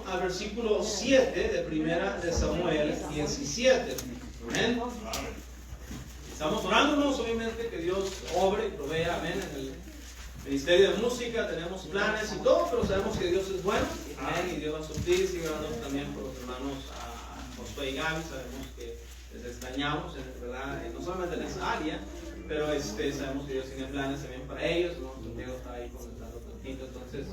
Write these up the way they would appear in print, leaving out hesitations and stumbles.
al versículo 7 de Primera de Samuel 17. Amén. Estamos orándonos, obviamente, que Dios obre y provea, amén, en el ministerio de música. Tenemos planes y todo, pero sabemos que Dios es bueno, amén, y Dios va a suplir. Sigue orando también por los hermanos a Josué y Gaby. Sabemos que les extrañamos, ¿verdad? No solamente en esa área, pero sabemos que Dios tiene planes también para ellos. Santiago está ahí comentando tantito, entonces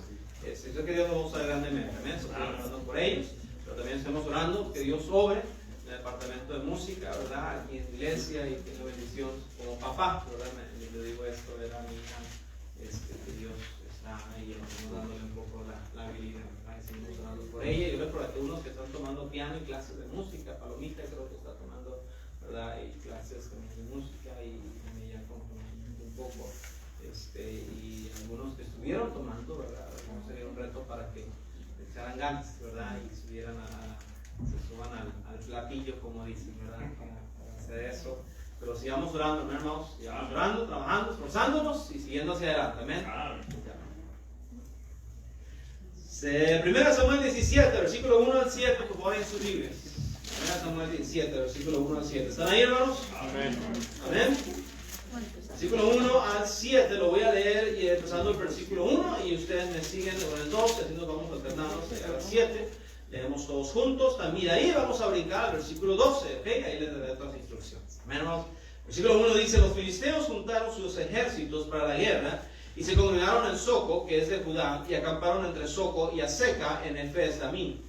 creo que Dios nos va a usar grandemente, amén. Estamos orando por ellos, pero también estamos orando que Dios obre en el departamento de música, ¿verdad? Aquí en la iglesia, y que la bendición como papá, ¿verdad? Le digo esto, era mi hija, que Dios está ahí, dándole un poco la habilidad, ¿verdad? Y seguimos orando por ella. Yo veo por aquí unos que están tomando piano y clases de música. Palomita creo que está tomando, ¿verdad? Y clases también de música, y ella un poco, y algunos que estuvieron tomando, ¿verdad? Sería un reto para que echaran ganas, ¿verdad? Y subieran se suban al platillo, como dicen, ¿verdad? Para hacer eso. Pero sigamos orando, hermanos, sigamos orando, trabajando, esforzándonos y siguiendo hacia adelante, amén. Primera Samuel 17, versículo 1 al 7, por favor, en sus Biblias. Primera Samuel 17, versículo 1 al 7. ¿Están ahí, hermanos? Amén. Amén. Versículo 1 al 7, lo voy a leer, y empezando el versículo 1, y ustedes me siguen con el 2, así nos vamos alternando hasta el 7. Leemos todos juntos. También ahí vamos a brincar al versículo 12, ¿ok? Ahí les daré otras instrucciones. Amén, hermanos. Versículo 1 dice: los filisteos juntaron sus ejércitos para la guerra, y se congregaron en Soco, que es de Judá, y acamparon entre Soco y Aseca en Efes Damín.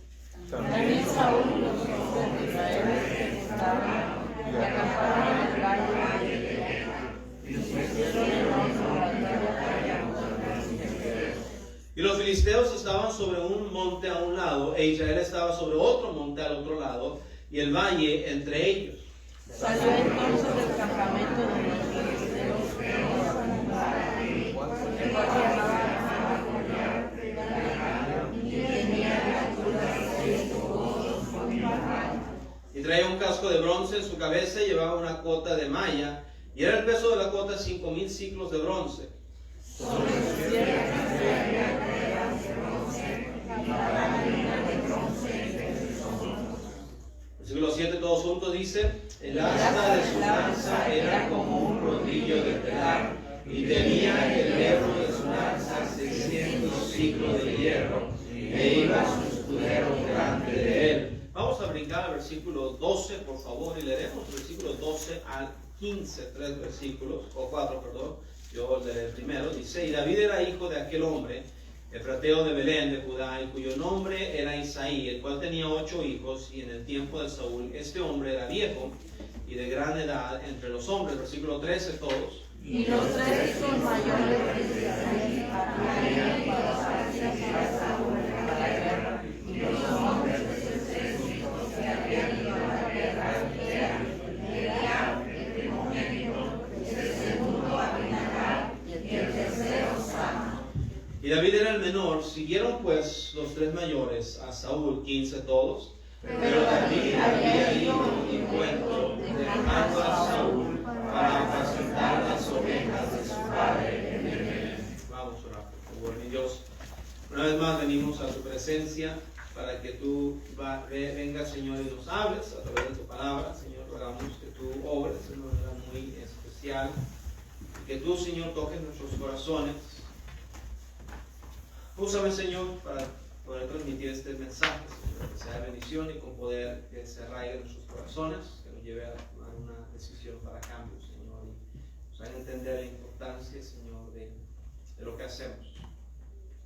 También Saúl y los hombres de Israel se juntaron y acamparon en el valle de Eleca, y pusieron en orden la batalla contra los filisteos. Y los filisteos estaban sobre un monte a un lado, e Israel estaba sobre otro monte al otro lado, y el valle entre ellos. Salió entonces del campamento de los filisteos unos a montar, el cual se llamaba Goliat, y tenía de altura 6 codos con un palmo. Y traía un casco de bronce en su cabeza, y llevaba una cota de malla, y era el peso de la cota 5,000 ciclos de bronce. Sobre sus piernas traía correas de bronce y jabalina de bronce entre sus hombros. Versículo 7, todos juntos dice: el asta de su lanza era como un rodillo de telar, y tenía el hierro de su lanza 600 ciclos de hierro, e iba su escudero delante de él. Vamos a brincar al versículo 12, por favor, y leeremos versículo 12 al 15, 3 versículos, o 4, perdón. Yo leeré el primero. Dice: y David era hijo de aquel hombre, efrateo de Belén de Judá, y cuyo nombre era Isaí, el cual tenía 8 hijos, y en el tiempo de Saúl este hombre era viejo y de gran edad entre los hombres. Versículo 13, todos. Y los 3 hijos mayores de Isaí habían para salir a Saúl a la guerra, y los hombres de sus 3 hijos que habían ido a la guerra eran Eliab, el primogénito, el segundo Abinadab, y el tercero Sama. Y David era el menor. Siguieron pues los 3 mayores a Saúl, 15 todos. Pero David había ido en encuentro, dejando a Saúl para apacentar las ovejas de su padre en Belén. Vamos a orar, por favor, mi Dios. Una vez más venimos a tu presencia para que tú vengas, Señor, y nos hables a través de tu palabra. Señor, rogamos que tú obres de una manera muy especial, y que tú, Señor, toques nuestros corazones. Úsame, Señor, para poder transmitir este mensaje, Señor, que sea de bendición y con poder que se arraigue en nuestros corazones, que nos lleve a tomar una decisión para cambio, Señor, y nos haga entender la importancia, Señor, de lo que hacemos.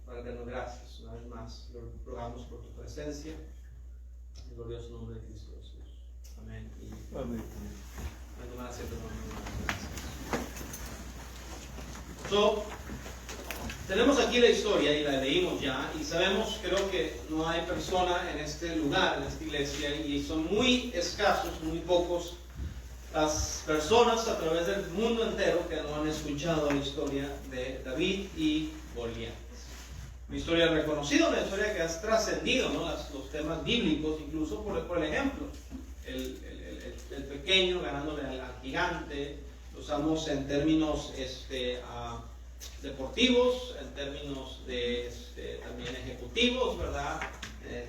Para darnos gracias una vez más, lo rogamos por tu presencia, en el glorioso nombre de Cristo Jesús. Amén. Amén. Tenemos aquí la historia y la leímos ya, y sabemos, creo que no hay persona en este lugar, en esta iglesia, y son muy escasos, muy pocos las personas a través del mundo entero que no han escuchado la historia de David y Goliat. Una historia reconocida, una historia que ha trascendido, ¿no?, los temas bíblicos, incluso por el ejemplo. El pequeño ganándole al gigante. Lo usamos en términos deportivos, en términos también ejecutivos, ¿verdad?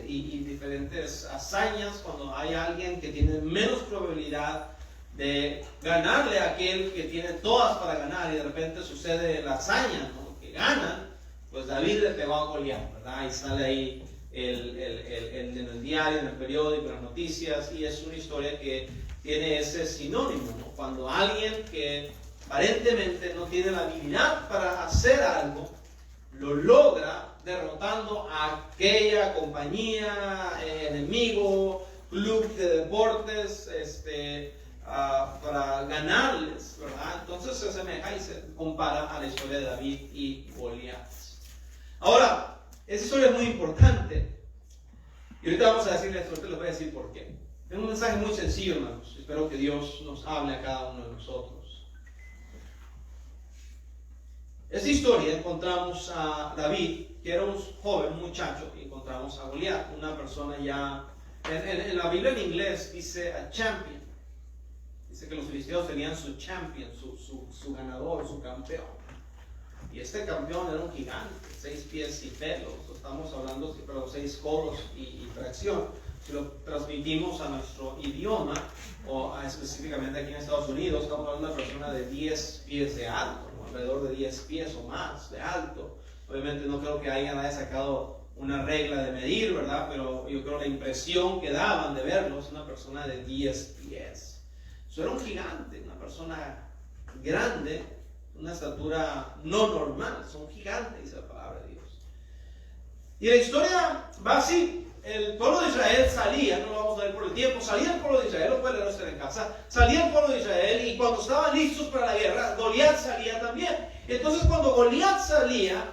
Y diferentes hazañas cuando hay alguien que tiene menos probabilidad de ganarle a aquel que tiene todas para ganar, y de repente sucede la hazaña, ¿no? Que ganan. Pues David le pegó a Goliat, ¿verdad? Y sale ahí en el diario, en el periódico, en las noticias, y es una historia que tiene ese sinónimo, ¿no? Cuando alguien que aparentemente no tiene la habilidad para hacer algo, lo logra derrotando a aquella compañía, enemigo, club de deportes, para ganarles, ¿verdad? Entonces se asemeja y se compara a la historia de David y Goliat. Ahora, esa historia es muy importante, y ahorita vamos a decirles, ahorita les voy a decir por qué. Es un mensaje muy sencillo, hermanos. Espero que Dios nos hable a cada uno de nosotros. Esta historia encontramos a David, que era un joven muchacho, y encontramos a Goliat, una persona ya, en la Biblia en inglés dice a champion. Dice que los filisteos tenían su champion, su ganador, su campeón. Y este campeón era un gigante, 6 pies y pelos. Estamos hablando de 6 codos y tracción. Si lo transmitimos a nuestro idioma, o específicamente aquí en Estados Unidos, estamos hablando de una persona de 10 pies de alto, ¿no? Alrededor de 10 pies o más de alto. Obviamente no creo que haya sacado una regla de medir, ¿verdad? Pero yo creo la impresión que daban de verlo es una persona de 10 pies. Eso era un gigante, una persona grande, una estatura no normal, son gigantes, dice la palabra de Dios. Y la historia va así: el pueblo de Israel salía, no lo vamos a ver por el tiempo, salía el pueblo de Israel, lo pueden leer usted en casa, salía el pueblo de Israel, y cuando estaban listos para la guerra, Goliat salía también. Entonces cuando Goliat salía,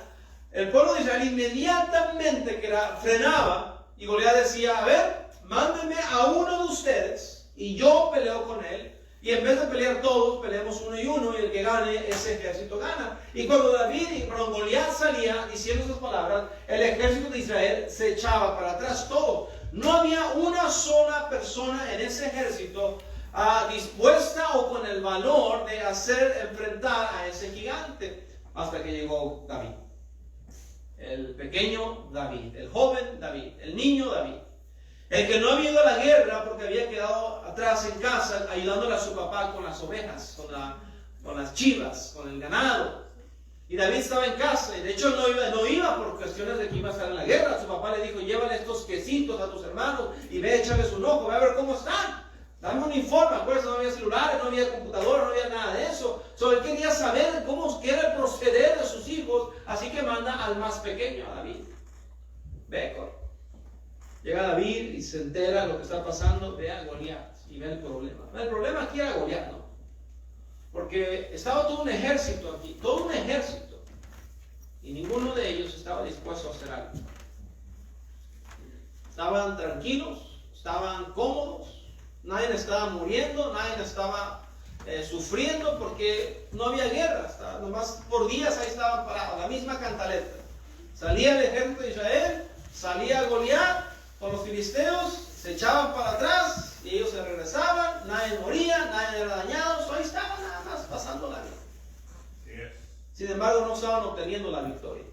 el pueblo de Israel inmediatamente frenaba, y Goliat decía: a ver, mándenme a uno de ustedes, y yo peleo con él. Y en vez de pelear todos, peleamos uno y uno, y el que gane, ese ejército gana. Y cuando Goliat salía diciendo esas palabras, el ejército de Israel se echaba para atrás todo. No había una sola persona en ese ejército dispuesta o con el valor de enfrentar a ese gigante, hasta que llegó David. El pequeño David, el joven David, el niño David. El que no había ido a la guerra porque había quedado atrás en casa ayudándole a su papá con las ovejas, con las chivas, con el ganado. Y David estaba en casa, y de hecho no iba por cuestiones de que iba a estar en la guerra. Su papá le dijo: llévale estos quesitos a tus hermanos y ve, échales un ojo, ve a ver cómo están. Dame un informe. Acuérdense, no había celulares, no había computadora, no había nada de eso. Él quería saber qué era el proceder de sus hijos, así que manda al más pequeño, a David. Ve, corre. Llega David y se entera de lo que está pasando, ve a Goliat y ve el problema. El problema aquí era Goliat, ¿no? Porque estaba todo un ejército aquí, todo un ejército, y ninguno de ellos estaba dispuesto a hacer algo. Estaban tranquilos, estaban cómodos, nadie estaba muriendo, nadie estaba sufriendo porque no había guerra. Nomás por días ahí estaban parados, la misma cantaleta. Salía el ejército de Israel, salía Goliat con los filisteos, se echaban para atrás y ellos se regresaban, nadie moría, nadie era dañado, ahí estaban nada más pasando la vida. Sin embargo, no estaban obteniendo la victoria.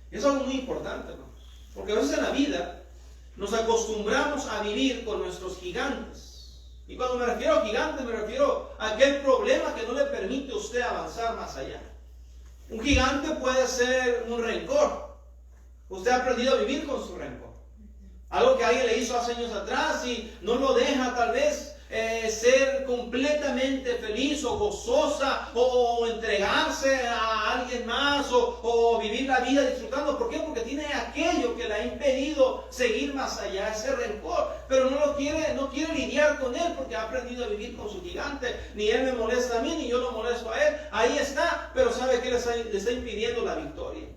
Y eso es algo muy importante, hermanos, porque a veces en la vida nos acostumbramos a vivir con nuestros gigantes. Y cuando me refiero a gigantes, me refiero a aquel problema que no le permite a usted avanzar más allá. Un gigante puede ser un rencor. Usted ha aprendido a vivir con su rencor. Algo que alguien le hizo hace años atrás y no lo deja tal vez ser completamente feliz o gozosa o entregarse a alguien más o vivir la vida disfrutando. ¿Por qué? Porque tiene aquello que le ha impedido seguir más allá, ese rencor. Pero no quiere lidiar con él porque ha aprendido a vivir con su gigante. Ni él me molesta a mí, ni yo lo molesto a él. Ahí está, pero ¿sabe qué? Le está impidiendo la victoria.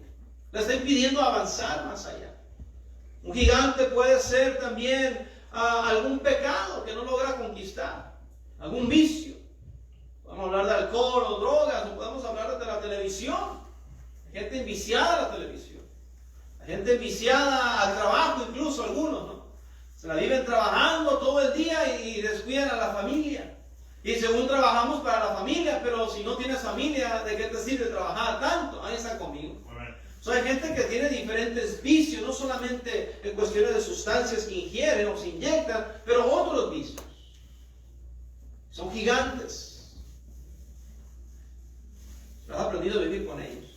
Le está impidiendo avanzar más allá. Un gigante puede ser también algún pecado que no logra conquistar, algún vicio. Podemos hablar de alcohol o drogas, o podemos hablar de la televisión. Hay gente enviciada a la televisión, hay gente enviciada al trabajo, incluso algunos, ¿no? Se la viven trabajando todo el día y descuidan a la familia. Y según trabajamos para la familia, pero si no tienes familia, ¿de qué te sirve trabajar tanto? Ahí está conmigo. O sea, hay gente que tiene diferentes vicios, no solamente en cuestiones de sustancias que ingieren o se inyectan, pero otros vicios. Son gigantes. Has aprendido a vivir con ellos.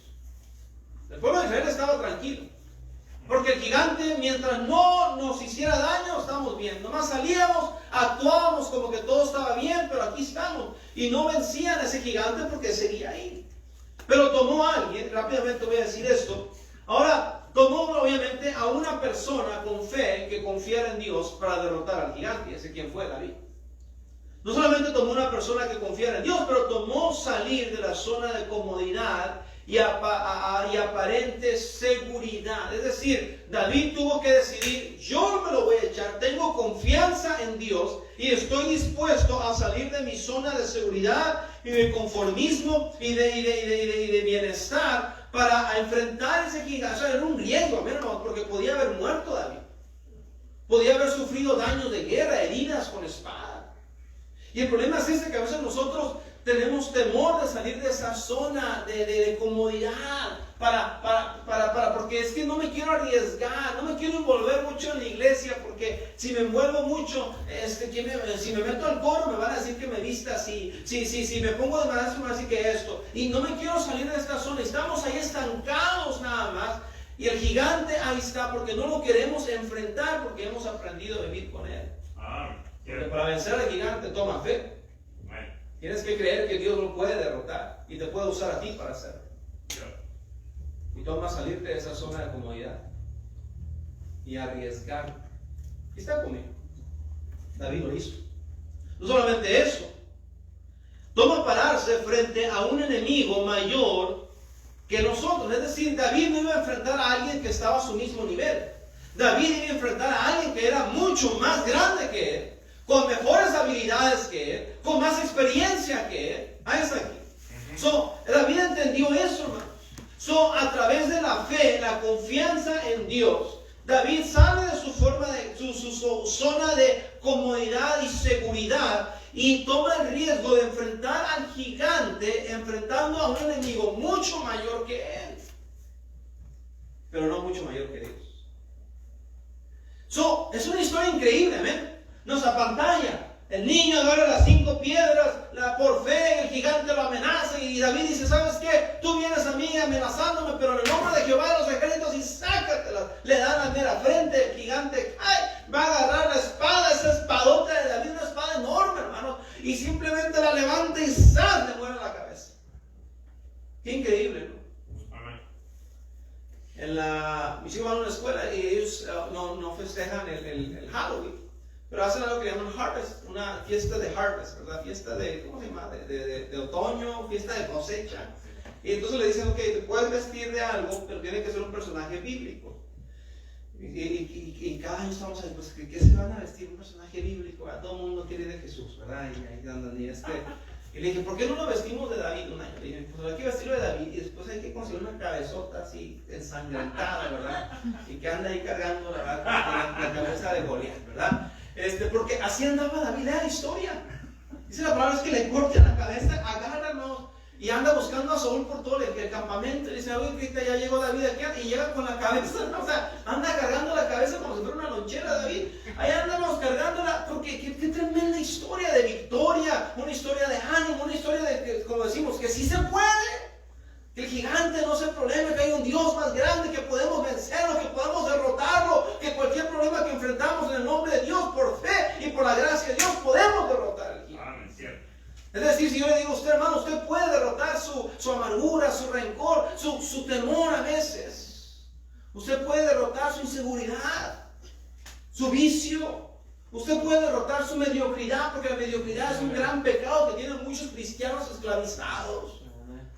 El pueblo de Israel estaba tranquilo. Porque el gigante, mientras no nos hiciera daño, estábamos bien. Nomás salíamos, actuábamos como que todo estaba bien, pero aquí estamos. Y no vencían a ese gigante porque seguía ahí. Pero tomó a alguien, rápidamente voy a decir esto. Ahora, tomó obviamente a una persona con fe que confiara en Dios para derrotar al gigante. ¿Y ese quién fue? David. No solamente tomó una persona que confiara en Dios, pero tomó salir de la zona de comodidad y aparente seguridad. Es decir, David tuvo que decidir, yo me lo voy a echar, tengo confianza en Dios y estoy dispuesto a salir de mi zona de seguridad y de conformismo y de bienestar para enfrentar ese gigante. O sea, era un riesgo, hermano, porque podía haber muerto David. Podía haber sufrido daños de guerra, heridas con espada. Y el problema es que a veces nosotros tenemos temor de salir de esa zona de comodidad porque es que no me quiero arriesgar, no me quiero envolver mucho en la iglesia, porque si me envuelvo mucho, si me meto al coro me van a decir que me vista así, si me pongo de manera, me van a decir que esto, y no me quiero salir de esta zona. Estamos ahí estancados nada más, y el gigante ahí está porque no lo queremos enfrentar, porque hemos aprendido a vivir con él. Porque para vencer al gigante toma fe. Tienes que creer que Dios lo puede derrotar y te puede usar a ti para hacerlo. Y toma salirte de esa zona de comodidad y arriesgar. Y está conmigo. David lo hizo. No solamente eso, toma pararse frente a un enemigo mayor que nosotros. Es decir, David no iba a enfrentar a alguien que estaba a su mismo nivel. David iba a enfrentar a alguien que era mucho más grande que él, con mejores habilidades que él, con más experiencia que él. Ahí está aquí. David entendió eso, hermano. A través de la fe, la confianza en Dios, David sale de su forma de su zona de comodidad y seguridad y toma el riesgo de enfrentar al gigante, enfrentando a un enemigo mucho mayor que él, pero no mucho mayor que Dios. Es una historia increíble, amén. Nos apantalla. El niño agarra las 5 piedras, por fe el gigante lo amenaza y David dice, ¿sabes qué? Tú vienes a mí amenazándome, pero en el nombre de Jehová de los ejércitos y sácatelas. Le dan la mera frente, el gigante va a agarrar la espada, esa espadota de David, una espada enorme, hermano, y simplemente la levanta y ¡zas! Le muere la cabeza. Qué increíble, ¿no? Mis hijos van a una escuela y ellos no festejan el Halloween. Pero hacen algo que llaman Harvest, una fiesta de Harvest, ¿verdad? Fiesta de, ¿cómo se llama? De otoño, fiesta de cosecha. Y entonces le dicen, ok, te puedes vestir de algo, pero tiene que ser un personaje bíblico. Y cada año estamos ahí, pues, ¿qué se van a vestir? Un personaje bíblico, ¿verdad? Todo el mundo quiere ir de Jesús, ¿verdad? Y ahí andan, y le dije, ¿por qué no lo vestimos de David un año? Le dije, pues hay que vestirlo de David y después hay que conseguir una cabezota así ensangrentada, ¿verdad? Y que anda ahí cargando la cabeza de Goliat, ¿verdad? Porque así andaba David, era la historia. Dice la palabra, es que le cortan la cabeza, agárranos. Y anda buscando a Saúl por todo el campamento. Y dice, oye, ya llegó David aquí. Y llega con la cabeza, ¿no? O sea, anda cargando la cabeza como si fuera una lonchera, David. Ahí andamos cargándola, porque qué tremenda historia de victoria, una historia de ánimo, una historia de, como decimos, que sí se puede. Que el gigante no sea el problema, que hay un Dios más grande, que podemos vencerlo, que podemos derrotarlo, que cualquier problema que enfrentamos en el nombre de Dios, por fe y por la gracia de Dios, podemos derrotar al gigante. Es decir, si yo le digo a usted, hermano, usted puede derrotar su amargura, su rencor, su temor a veces. Usted puede derrotar su inseguridad, su vicio. Usted puede derrotar su mediocridad, porque la mediocridad es un gran pecado que tienen muchos cristianos esclavizados.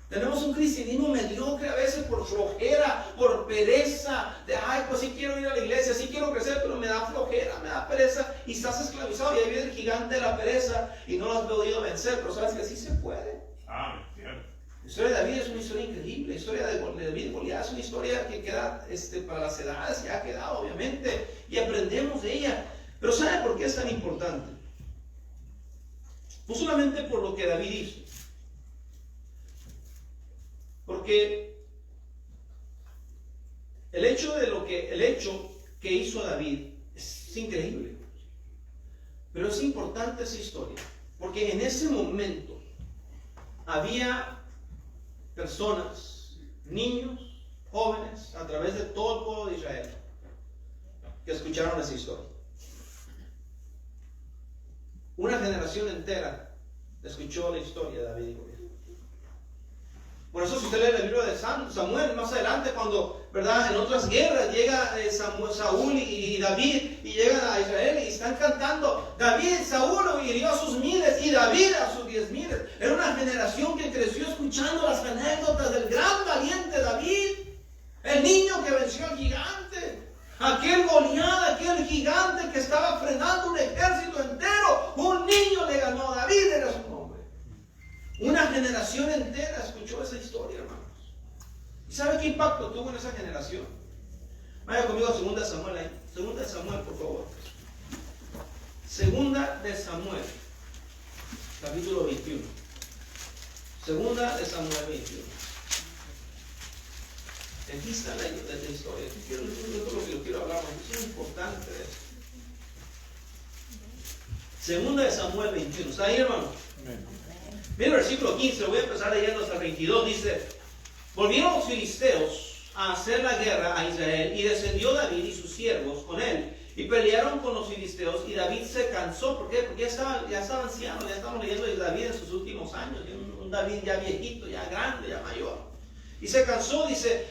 Tenemos un cristianismo mediocre a veces por flojera, por pereza, pues sí quiero ir a la iglesia, sí quiero crecer, pero me da flojera, me da pereza, y estás esclavizado, y ahí viene el gigante de la pereza, y no lo has podido vencer, pero sabes que sí se puede. La historia de David es una historia increíble, la historia de David y Goliat es una historia que queda para las edades, ya ha quedado obviamente, y aprendemos de ella. Pero ¿sabe por qué es tan importante? No solamente por lo que David hizo, porque el hecho que hizo David es increíble. Pero es importante esa historia, porque en ese momento había personas, niños, jóvenes, a través de todo el pueblo de Israel, que escucharon esa historia. Una generación entera escuchó la historia de David y Goliat. Por eso, si usted lee el libro de Samuel, más adelante, cuando, ¿verdad?, en otras guerras llega Saúl y David, y llegan a Israel y están cantando: Saúl hirió a sus miles y David a sus 10,000. Era una generación que creció escuchando las anécdotas del gran valiente David, el niño que venció al gigante, aquel Goliat, aquel gigante que estaba frenando un ejército entero. Un niño le ganó a David, era su nombre. Una generación entera escuchó esa historia, hermanos. ¿Y sabe qué impacto tuvo en esa generación? Vaya conmigo a 2 de Samuel ahí. 2 de Samuel, por favor. 2 de Samuel, capítulo 21. 2 de Samuel 21. Aquí está la historia. Esto es lo que yo quiero hablar. Es importante esto. 2 de Samuel 21. ¿Está ahí, hermano? Mira el versículo 15, lo voy a empezar leyendo hasta el 22, dice: volvieron los filisteos a hacer la guerra a Israel, y descendió David y sus siervos con él, y pelearon con los filisteos, y David se cansó. ¿Por qué? Porque ya estaba anciano, ya estamos leyendo de David en sus últimos años, un David ya viejito, ya grande, ya mayor. Y se cansó, dice,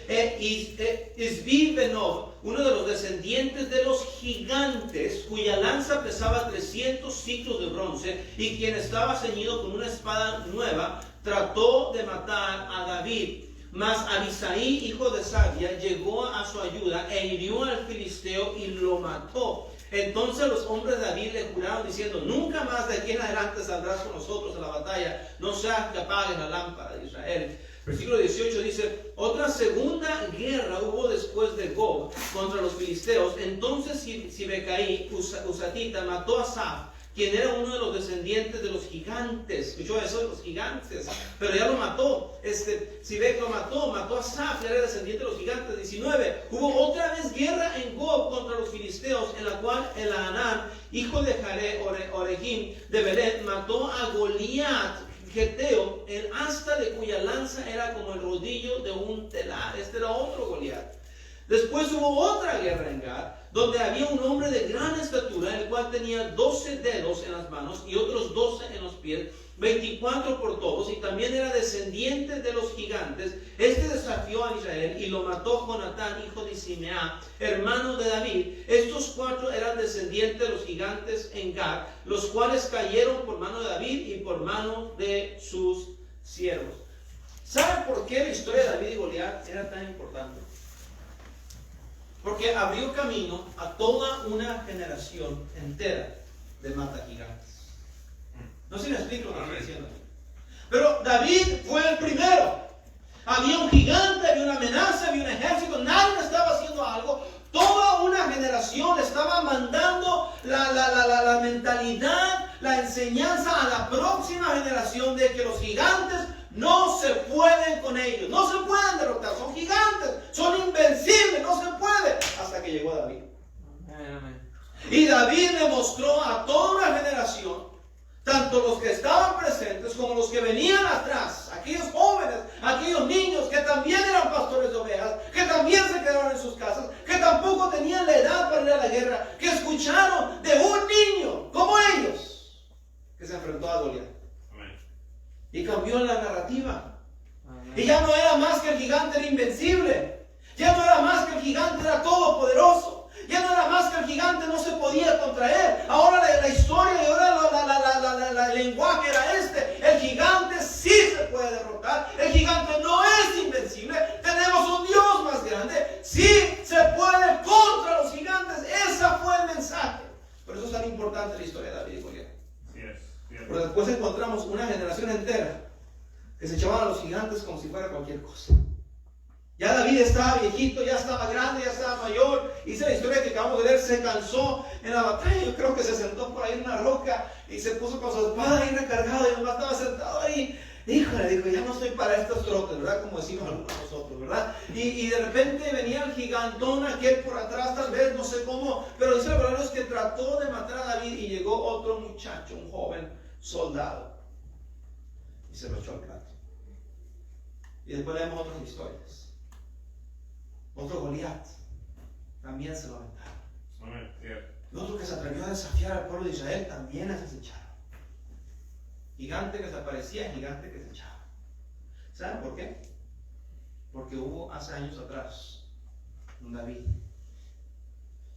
Isbi Benob, uno de los descendientes de los gigantes, cuya lanza pesaba 300 ciclos de bronce, y quien estaba ceñido con una espada nueva, trató de matar a David. Mas Abisaí, hijo de Sabia, llegó a su ayuda e hirió al filisteo y lo mató. Entonces los hombres de David le juraron diciendo: nunca más de aquí en adelante saldrás con nosotros a la batalla, no sea que apagues la lámpara de Israel. Versículo 18 dice: otra segunda guerra hubo después de Gog contra los filisteos. Entonces Sibecaí, Usatita, mató a Saf, quien era uno de los descendientes de los gigantes. ¿Escuchó eso? De los gigantes. Pero ya lo mató. Sibec lo mató a Saf, que era descendiente de los gigantes. 19. Hubo otra vez guerra en Gog contra los filisteos, en la cual Elhanan, hijo de Jare Oregim de Belén, mató a Goliat, Geteo, el asta de cuya lanza era como el rodillo de un telar. Este era otro Goliat. Después hubo otra guerra en Gad, donde había un hombre de gran estatura, el cual tenía 12 dedos en las manos y otros 12 en los pies, 24 por todos, y también era descendiente de los gigantes. Este desafió a Israel y lo mató Jonatán, hijo de Simea, hermano de David. Estos 4 eran descendientes de los gigantes en Gad, los cuales cayeron por mano de David y por mano de sus siervos. ¿Saben por qué la historia de David y Goliat era tan importante? Porque abrió camino a toda una generación entera de matagigantes. No sé si me explico lo que estoy diciendo. Pero David fue el primero. Había un gigante, había una amenaza, había un ejército. Nadie estaba haciendo algo. Toda una generación estaba mandando la mentalidad, la enseñanza a la próxima generación de que los gigantes no se pueden con ellos, no se pueden derrotar, son gigantes, son invencibles, no se puede. Hasta que llegó David. Y David le mostró a toda una generación, tanto los que estaban presentes como los que venían atrás, aquellos jóvenes, aquellos niños que también eran pastores de ovejas, que también se quedaron en sus casas, que tampoco tenían la edad para ir a la guerra, que escucharon de un niño como ellos que se enfrentó a Goliat. Y cambió la narrativa. Y ya no era más que el gigante era invencible. Ya no era más que el gigante era todopoderoso. Ya no era más que el gigante no se podía contraer. Ahora la historia y ahora el lenguaje era este. El gigante sí se puede derrotar. El gigante no es invencible. Tenemos un Dios más grande. Sí se puede contra los gigantes. Ese fue el mensaje. Por eso es tan importante la historia de David y Goliat. Pero después encontramos una generación entera que se echaban a los gigantes como si fuera cualquier cosa. Ya David estaba viejito, ya estaba grande, ya estaba mayor. Dice la historia que acabamos de leer, se cansó en la batalla. Yo creo que se sentó por ahí en una roca y se puso con su espada ahí recargada y nomás estaba sentado ahí. híjole, dijo, ya no estoy para estas trocas, ¿verdad? Como decimos algunos nosotros, ¿verdad? Y de repente venía el gigantón aquel por atrás, tal vez, no sé cómo, pero dice la verdad es que trató de matar a David y llegó otro muchacho, un joven soldado, y se lo echó al plato. Y después leemos otras historias. Otro Goliat, también se lo aventaron. Y otro que se atrevió a desafiar al pueblo de Israel, también es desechado. Gigante que se aparecía, gigante que se echaba. ¿Saben por qué? Porque hubo hace años atrás un David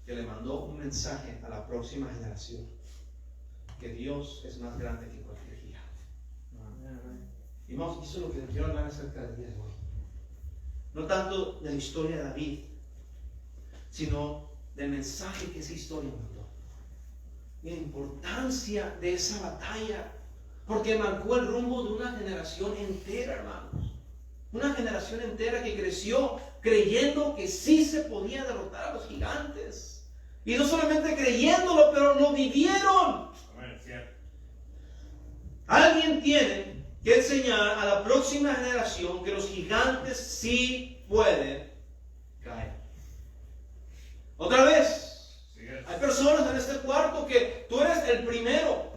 que le mandó un mensaje a la próxima generación, que Dios es más grande que cualquier gigante. Y vamos, eso es lo que quiero hablar acerca del día de hoy. No tanto de la historia de David, sino del mensaje que esa historia mandó. Y la importancia de esa batalla, porque marcó el rumbo de una generación entera, hermanos. Una generación entera que creció creyendo que sí se podía derrotar a los gigantes. Y no solamente creyéndolo, pero lo vivieron. Alguien tiene que enseñar a la próxima generación que los gigantes sí pueden caer. Otra vez, hay personas en este cuarto que tú eres el primero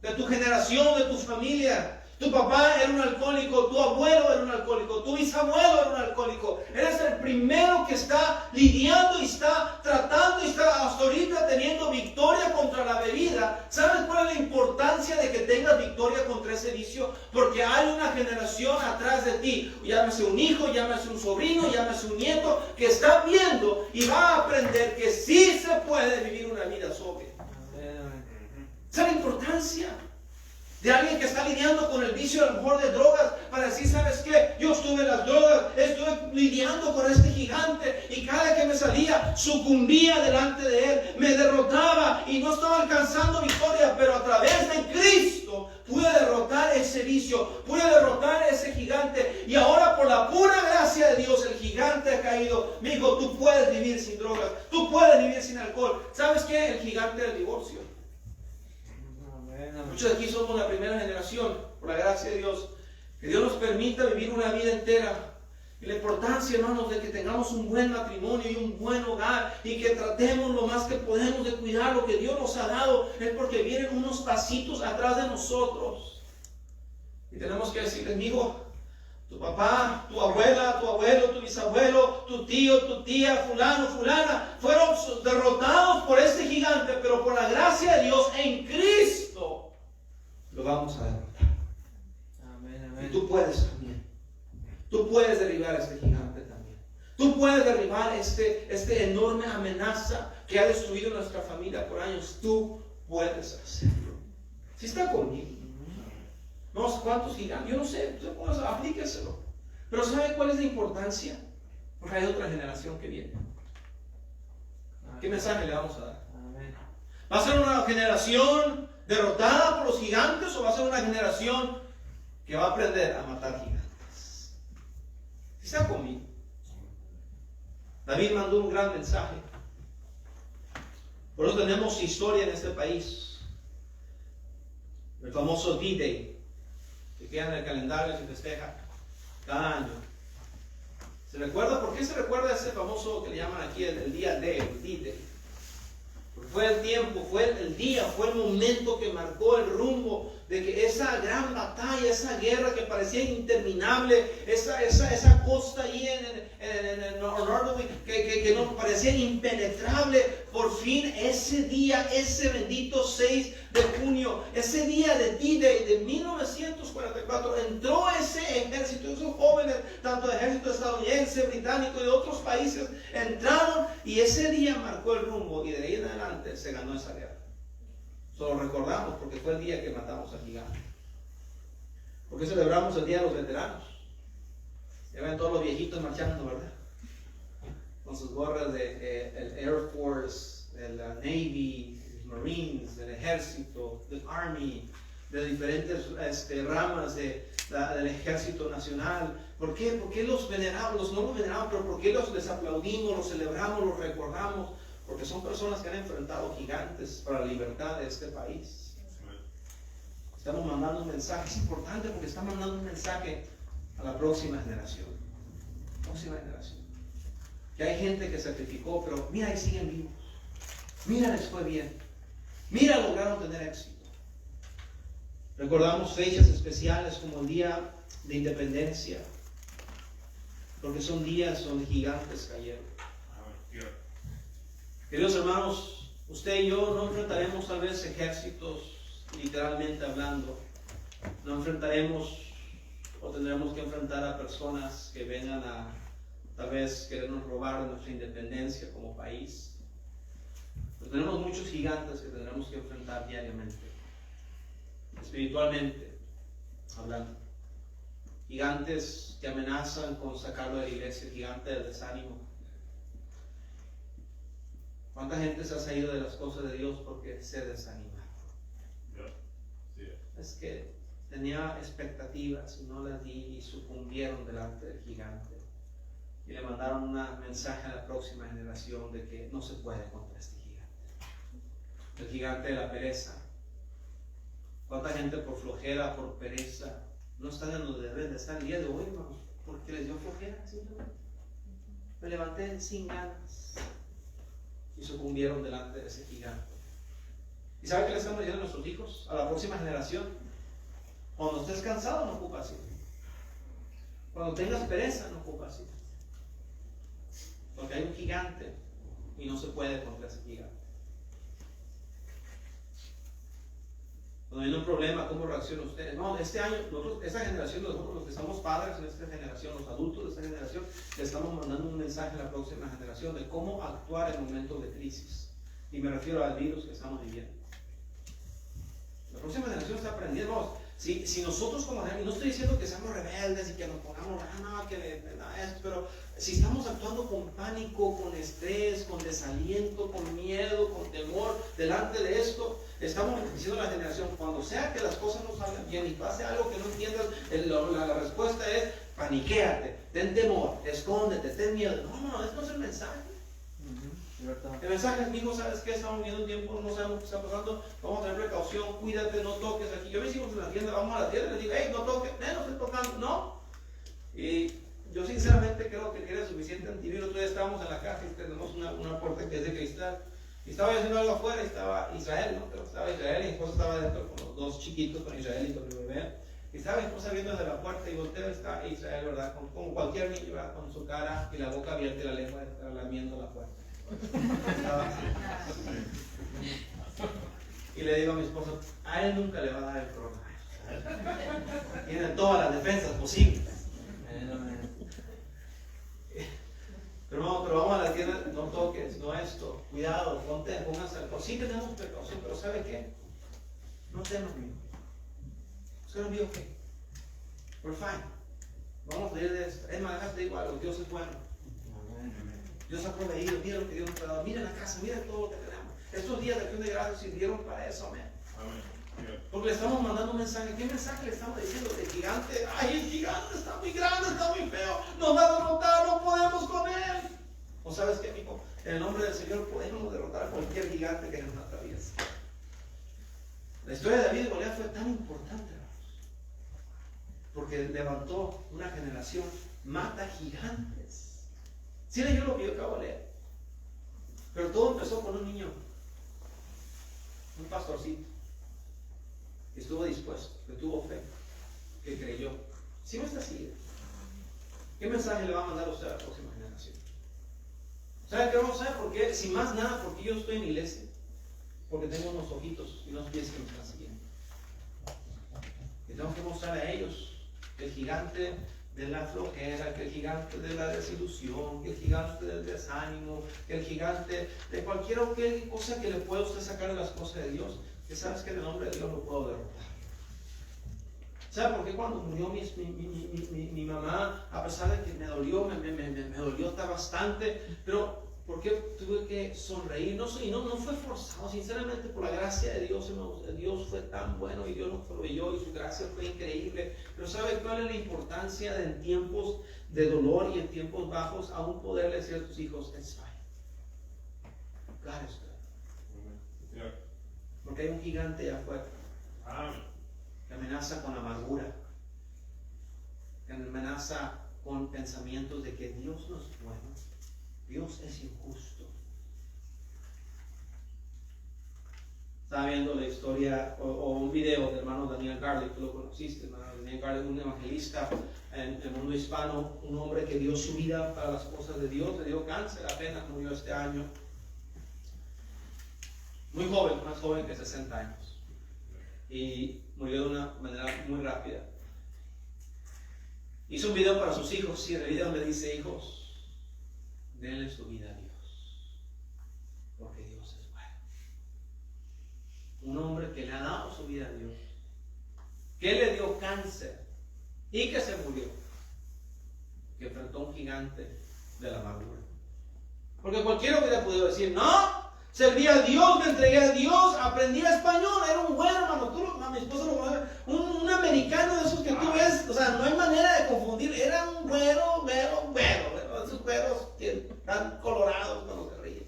de tu generación, de tu familia. Tu papá era un alcohólico, tu abuelo era un alcohólico, tu bisabuelo era un alcohólico. Eres el primero que está lidiando y está tratando y está hasta ahorita teniendo victoria contra la bebida. ¿Sabes cuál es la importancia de que tengas victoria contra ese vicio? Porque hay una generación atrás de ti, llámese un hijo, llámese un sobrino, llámese un nieto, que está viendo y va a aprender que sí se puede vivir una vida sobria. ¿Esa es la importancia? De alguien que está lidiando con el vicio a lo mejor de drogas, para decir, ¿sabes qué? Yo estuve en las drogas, estuve lidiando con este gigante, y cada que me salía, sucumbía delante de él, me derrotaba y no estaba alcanzando victoria, pero a través de Cristo pude derrotar ese vicio, pude derrotar ese gigante, y ahora por la pura gracia de Dios, el gigante ha caído. Me dijo, tú puedes vivir sin drogas, tú puedes vivir sin alcohol. ¿Sabes qué? El gigante del divorcio. Muchos de aquí somos la primera generación, por la gracia de Dios, que Dios nos permita vivir una vida entera. Y la importancia, hermanos, de que tengamos un buen matrimonio y un buen hogar, y que tratemos lo más que podemos de cuidar lo que Dios nos ha dado, es porque vienen unos pasitos atrás de nosotros. Y tenemos que decirles, amigo, tu papá, tu abuela, tu abuelo, tu bisabuelo, tu tío, tu tía, fulano, fulana, fueron derrotados por este gigante, pero por la gracia de Dios en Cristo lo vamos a derrotar. Amén, amén. Y tú puedes también. Tú puedes derribar a este gigante también. Tú puedes derribar este enorme amenaza que ha destruido nuestra familia por años. Tú puedes hacerlo. Si está conmigo. No sé cuántos gigantes, yo no sé, aplíqueselo. Pero ¿sabe cuál es la importancia? Porque hay otra generación que viene. ¿Qué mensaje le vamos a dar? ¿Va a ser una generación derrotada por los gigantes, o va a ser una generación que va a aprender a matar gigantes? ¿Sí está conmigo? David mandó un gran mensaje. Por eso tenemos historia en este país. El famoso D-Day, que queda en el calendario y se festeja cada año. ¿Se recuerda? ¿Por qué se recuerda ese famoso que le llaman aquí el día D, el D-Day? Porque fue el tiempo, fue el día, fue el momento que marcó el rumbo de que esa gran batalla, esa guerra que parecía interminable, esa costa ahí en Norway, que no parecía impenetrable, por fin ese día, ese bendito 6 de junio, ese día de D-Day de 1944, entró ese ejército, esos jóvenes, tanto de ejército estadounidense, británico y de otros países, entraron, y ese día marcó el rumbo, y de ahí en adelante se ganó esa guerra. Solo recordamos porque fue el día que matamos al gigante. Porque celebramos el día de los veteranos. Ya ven todos los viejitos marchando, ¿verdad? Con sus gorras del Air Force, del Navy, del Marines, del Ejército, del Army, de diferentes ramas del Ejército Nacional. ¿Por qué? ¿Por qué los veneramos? No los veneramos, pero ¿por qué les aplaudimos, los celebramos, los recordamos? Porque son personas que han enfrentado gigantes para la libertad de este país. Estamos mandando un mensaje. Es importante porque estamos mandando un mensaje a la próxima generación. Próxima generación. Que hay gente que sacrificó, pero mira, ahí siguen vivos. Mira, les fue bien. Mira, lograron tener éxito. Recordamos fechas especiales como el Día de Independencia, porque son días donde gigantes cayeron. Queridos hermanos, usted y yo no enfrentaremos tal vez ejércitos, literalmente hablando. No enfrentaremos o tendremos que enfrentar a personas que vengan a tal vez querernos robar nuestra independencia como país. Pero tenemos muchos gigantes que tendremos que enfrentar diariamente, espiritualmente hablando. Gigantes que amenazan con sacarlo de la iglesia, gigantes del desánimo. ¿Cuánta gente se ha salido de las cosas de Dios porque se desanima? Es que tenía expectativas y no las di y sucumbieron delante del gigante. Y le mandaron un mensaje a la próxima generación de que no se puede contra este gigante. El gigante de la pereza. ¿Cuánta gente por flojera, por pereza, no están en donde deben de estar el día de hoy, hermanos? Porque les dio flojera, simplemente. Me levanté sin ganas. Y sucumbieron delante de ese gigante. ¿Y sabe qué le estamos diciendo a nuestros hijos? A la próxima generación. Cuando estés cansado, no ocupa así. Cuando tengas pereza, no ocupa así. Porque hay un gigante y no se puede contra ese gigante. Cuando viene un problema, ¿cómo reacciona usted? No, este año, nosotros, esta generación, nosotros los que somos padres en esta generación, los adultos de esta generación, le estamos mandando un mensaje a la próxima generación de cómo actuar en momentos de crisis. Y me refiero al virus que estamos viviendo. La próxima generación está aprendiendo. Si nosotros como y no estoy diciendo que seamos rebeldes y que nos pongamos nada esto, pero si estamos actuando con pánico, con estrés, con desaliento, con miedo, con temor delante de esto, estamos diciendo a la generación, cuando sea que las cosas no salgan bien y pase algo que no entiendas, la respuesta es paniquéate, ten temor, escóndete, ten miedo. No, esto no es el mensaje. El mensaje es, mijo, ¿sabes qué? Estamos viviendo un tiempo, no sabemos qué está pasando, vamos a tener precaución, cuídate, no toques aquí. Yo me hicimos en la tienda, vamos a la tienda y les digo, hey, no toques, no estoy tocando, no. Y yo sinceramente creo que tiene suficiente antivirus. Todavía estábamos en la casa y tenemos una puerta que es de cristal. Y estaba haciendo algo afuera y estaba Israel, ¿no? Pero estaba Israel y mi esposa estaba dentro con los dos chiquitos, con Israel y con mi bebé. Y estaba mi esposa viendo desde la puerta y volteo, está Israel, ¿verdad? Como cualquier niño, ¿verdad? Con su cara y la boca abierta y la lengua lamiendo la puerta. Y le digo a mi esposa, a él nunca le va a dar el coronavirus. Tiene todas las defensas posibles. Pero vamos a la tienda, no toques, no esto, cuidado, pónganse alcohol. Sí tenemos precaución, pero ¿sabe qué? No temas, amigo. It's gonna be okay. We're fine. Vamos a salir de esto. Es más, déjate igual, Dios es bueno. Dios ha proveído, mira lo que Dios nos ha dado, mira la casa, mira todo lo que tenemos. Estos días de acción de gracias sirvieron para eso, amén. Porque le estamos mandando un mensaje. ¿Qué mensaje le estamos diciendo? El gigante, ay, el gigante está muy grande, está muy feo, nos va a derrotar, no podemos con él. ¿O sabes qué, amigo? En el nombre del Señor podemos derrotar a cualquier gigante que nos atraviese. La historia de David y Goliat fue tan importante, hermanos, porque levantó una generación, mata gigantes. Sí leyó lo que yo acabo de leer. Pero todo empezó con un niño, un pastorcito, que estuvo dispuesto, que tuvo fe, que creyó. ¿Sí me está siguiendo? ¿Qué mensaje le va a mandar a usted a la próxima generación? ¿Sabe qué vamos a hacer? Porque, sin más nada, porque yo estoy en la iglesia, porque tengo unos ojitos y unos pies que me están siguiendo. Y tengo que mostrar a ellos que el gigante de la flojera, que el gigante de la desilusión, que el gigante del desánimo, que el gigante de cualquier cosa que le pueda usted sacar de las cosas de Dios, que sabes que en el nombre de Dios lo puedo derrotar. ¿Sabe por qué cuando murió mi mamá, a pesar de que me dolió, me dolió hasta bastante, pero ¿por qué tuve que sonreír? No fue forzado, sinceramente, por la gracia de Dios, hermanos. Dios fue tan bueno y Dios nos proveyó y su gracia fue increíble. Pero ¿sabe cuál es la importancia de en tiempos de dolor y en tiempos bajos aún poderle decir a tus hijos, it's fine, God is good? Porque hay un gigante allá afuera. que amenaza con amargura, que amenaza con pensamientos de que Dios no es bueno, Dios es injusto. Estaba viendo la historia o un video del hermano Daniel Garlic, tú lo conociste, hermano Daniel Garlic, un evangelista en el mundo hispano, un hombre que dio su vida para las cosas de Dios, le dio cáncer, apenas murió este año. Muy joven, más joven que 60 años. Y murió de una manera muy rápida. Hizo un video para sus hijos y en el video le dice: hijos, denle su vida a Dios, porque Dios es bueno. Un hombre que le ha dado su vida a Dios, que le dio cáncer y que se murió, que enfrentó a un gigante de la amargura. Porque cualquiera hubiera podido decir: no, serví a Dios, me entregué a Dios, aprendí español, era un buen hermano. Mi esposa lo conoce, un americano de esos que tú ves, o sea, no hay manera de confundir, era un güero, esos güeros que están colorados cuando se ríen.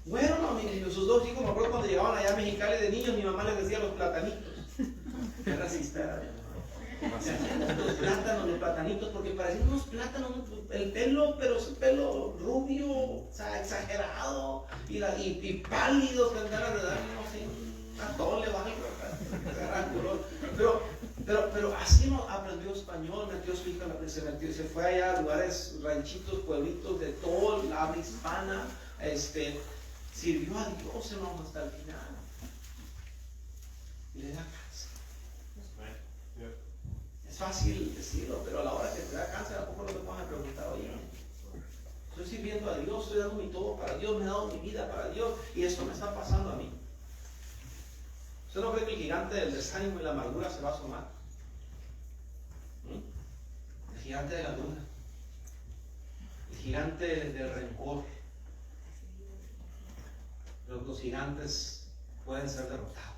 Bueno, sus dos hijos, me acuerdo cuando llegaban allá a Mexicali de niños, mi mamá les decía los platanitos. Qué racista era. Los plátanos, los platanitos, porque parecían unos plátanos, el pelo, pero ese pelo rubio, o sea, exagerado, y pálidos, que andaban de dar, no sé, un atole o algo, pero así no aprendió español, metió a su hija, se fue allá a lugares, ranchitos, pueblitos de todo la habla hispana, sirvió a Dios, hermano, hasta el final. Y le da cáncer. Es fácil decirlo, pero a la hora que te da cáncer, ¿a poco no te pones a preguntar: oye, estoy sirviendo a Dios, estoy dando mi todo para Dios, me he dado mi vida para Dios, y esto me está pasando a mí? ¿Usted no cree que el gigante del desánimo y la amargura se va a asomar? El gigante de la duda, el gigante del rencor. Los gigantes pueden ser derrotados.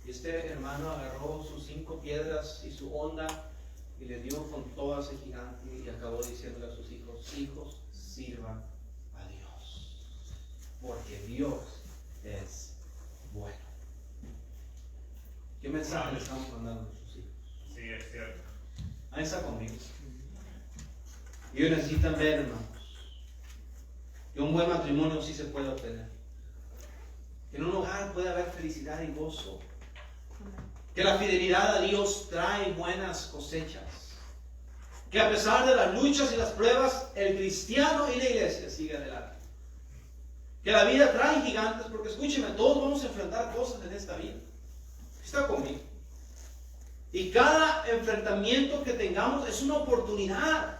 Y este hermano agarró sus 5 piedras y su honda y le dio con todo a ese gigante y acabó diciéndole a sus hijos: hijos, sirvan a Dios, porque Dios es bueno. ¿Qué mensaje le estamos mandando a nuestros hijos? Sí, es cierto. Ahí está conmigo. Y ellos necesitan ver, hermanos, que un buen matrimonio sí se puede obtener, que en un hogar puede haber felicidad y gozo, que la fidelidad a Dios trae buenas cosechas, que a pesar de las luchas y las pruebas, el cristiano y la iglesia sigue adelante, que la vida trae gigantes, porque escúcheme, todos vamos a enfrentar cosas en esta vida. Está conmigo. Y cada enfrentamiento que tengamos es una oportunidad,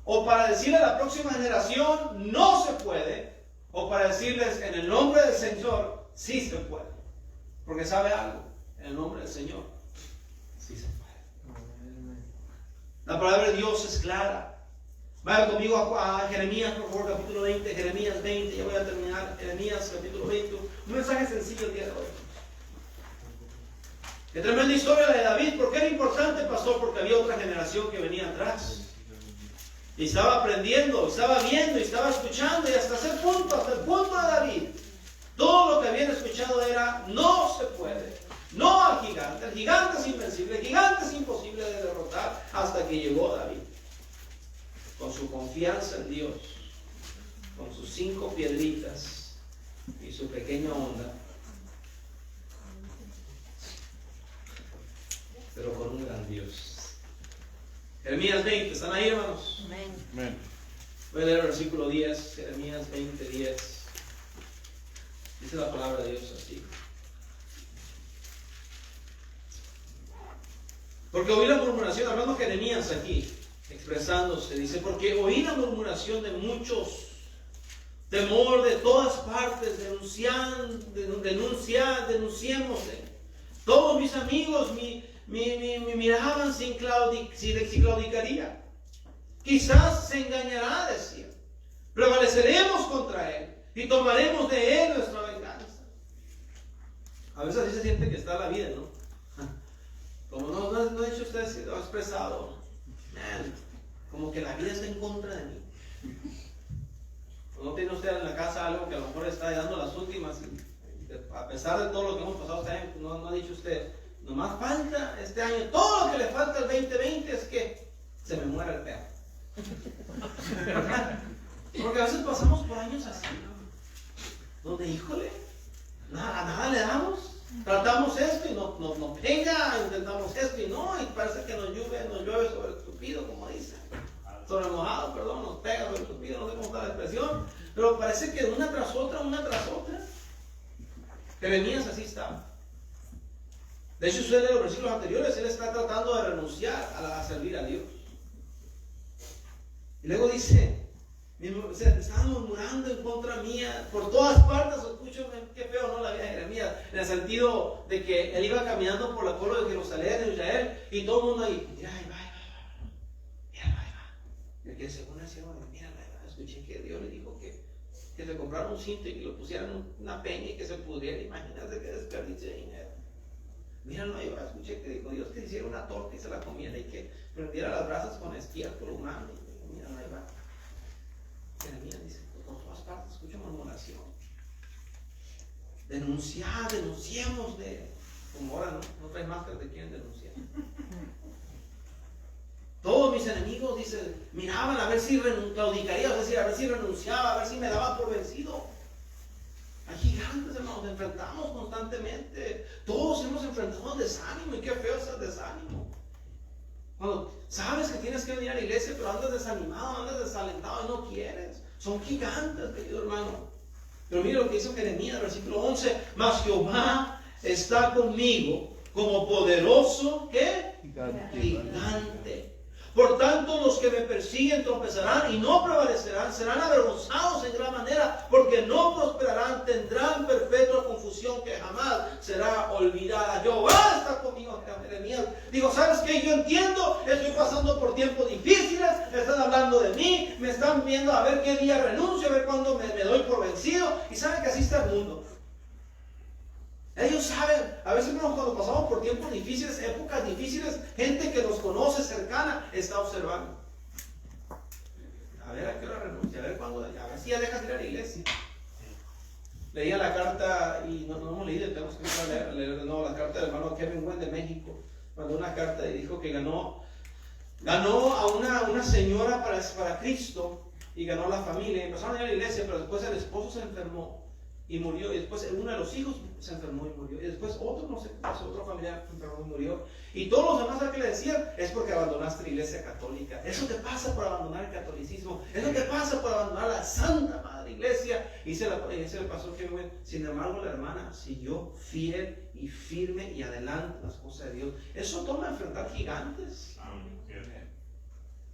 o para decirle a la próxima generación: no se puede, o para decirles: en el nombre del Señor sí se puede, porque sabe algo, en el nombre del Señor sí se puede. La palabra de Dios es clara. Vaya conmigo a Jeremías, por favor, capítulo 20, Jeremías 20, ya voy a terminar. Jeremías capítulo 20, un mensaje sencillo el día de hoy. Qué tremenda historia la de David. ¿Por qué era importante, pastor? Porque había otra generación que venía atrás y estaba aprendiendo, estaba viendo y estaba escuchando, y hasta el punto de David, todo lo que habían escuchado era: no se puede, no al gigante, el gigante es invencible, el gigante es imposible de derrotar, hasta que llegó David con su confianza en Dios, con sus 5 piedritas y su pequeña onda, pero con un gran Dios. Jeremías 20, ¿están ahí, hermanos? Amén. Voy a leer el versículo 10, Jeremías 20, 10. Dice la palabra de Dios así: porque oí la murmuración, hablando Jeremías aquí, expresándose, dice: porque oí la murmuración de muchos, temor de todas partes, denunciémosle. Todos mis amigos me miraban si claudicaría. Quizás se engañará, decía. Prevaleceremos contra él y tomaremos de él nuestra venganza. A veces así se siente que está la vida, ¿no? Como no ha dicho usted, lo ha expresado, como que la vida está en contra de mí. ¿No tiene usted en la casa algo que a lo mejor está dando las últimas? a pesar de todo lo que hemos pasado este año, no ha dicho usted, nomás falta este año, todo lo que le falta al 2020 es que se me muera el perro. Porque a veces pasamos por años así, donde, híjole, a nada le damos. Tratamos esto y no pega, intentamos esto y no, y parece que nos llueve sobre el tupido, como dicen. Sobre el mojado, perdón, nos pega sobre el tupido, no sé cómo está la expresión. Pero parece que una tras otra. Jeremías así estaba. De hecho, usted lee los versículos anteriores, él está tratando de renunciar a servir a Dios. Y luego dice, estaban murmurando en contra mía, por todas partes. Escucho qué feo, ¿no? La vida de Jeremías, en el sentido de que él iba caminando por el pueblo de Jerusalén, de Israel, y todo el mundo ahí, mira, ahí va. Y el que según el cielo, mira, escuché que Dios le dijo que se comprara un cinto y que lo pusieran en una peña y que se pudriera. Imagínate qué desperdicio de dinero. Míralo ahí va, escuché que dijo Dios que hiciera una torta y se la comiera y que prendiera las brasas con estiércol humano. Míralo ahí va. Jeremías dice, por todas partes escucho murmuración. Denunciemos de, como ahora no traes máscaras, de quién denunciar. Todos mis enemigos, dice, miraban a ver si claudicaría, es decir, a ver si renunciaba, a ver si me daba por vencido. Hay gigantes, hermanos, nos enfrentamos constantemente. Todos hemos enfrentado desánimo, y qué feo es el desánimo. Cuando sabes que tienes que venir a la iglesia, pero andas desanimado, andas desalentado y no quieres. Son gigantes, querido hermano. Pero mira lo que hizo Jeremías, versículo 11. Mas Jehová está conmigo como poderoso, ¿qué? Gigante. Por tanto, los que me persiguen tropezarán y no prevalecerán, serán avergonzados en gran manera, porque no prosperarán, tendrán perpetua confusión que jamás será olvidada. Jehová está conmigo, Jeremías. Digo, ¿sabes qué? Yo entiendo, estoy pasando por tiempos difíciles, están hablando de mí, me están viendo a ver qué día renuncio, a ver cuándo me doy por vencido, y saben que así está el mundo. Ellos saben, a veces cuando pasamos por tiempos difíciles, épocas difíciles, gente que nos conoce cercana está observando. A ver a qué hora renuncia, a ver si ya dejas de ir a la iglesia. Leía la carta, y no hemos leído, tenemos que leer de nuevo la carta del hermano Kevin Wen de México. Mandó una carta y dijo que ganó a una señora para Cristo, y ganó a la familia. Empezaron a ir a la iglesia, pero después el esposo se enfermó y murió, y después uno de los hijos se enfermó y murió, y después otro, no sé qué pasó, otro familiar se enfermó y murió, y todos los demás, ¿sabes qué le decían? Es porque abandonaste la iglesia católica. Eso te pasa por abandonar el catolicismo, eso te pasa por abandonar la Santa Madre Iglesia. Y se le pasó que, sin embargo, la hermana siguió fiel y firme y adelante las cosas de Dios. Eso toma enfrentar gigantes.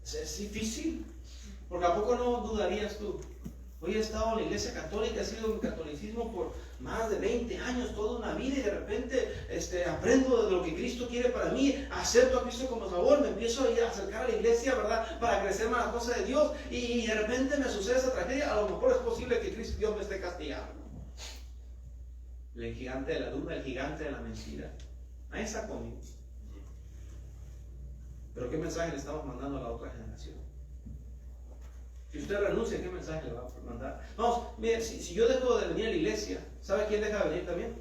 Es difícil, porque ¿a poco no dudarías tú? Hoy he estado en la iglesia católica, he sido en catolicismo por más de 20 años, toda una vida, y de repente aprendo de lo que Cristo quiere para mí, acepto a Cristo como Salvador, me empiezo a ir a acercar a la iglesia, ¿verdad? Para crecer más las cosas de Dios, y de repente me sucede esa tragedia. A lo mejor es posible que Dios me esté castigando. El gigante de la duda, el gigante de la mentira, ahí está conmigo. Pero ¿qué mensaje le estamos mandando a la otra generación? Si usted renuncia, ¿qué mensaje le va a mandar? Vamos, mire, si yo dejo de venir a la iglesia, ¿sabe quién deja de venir también?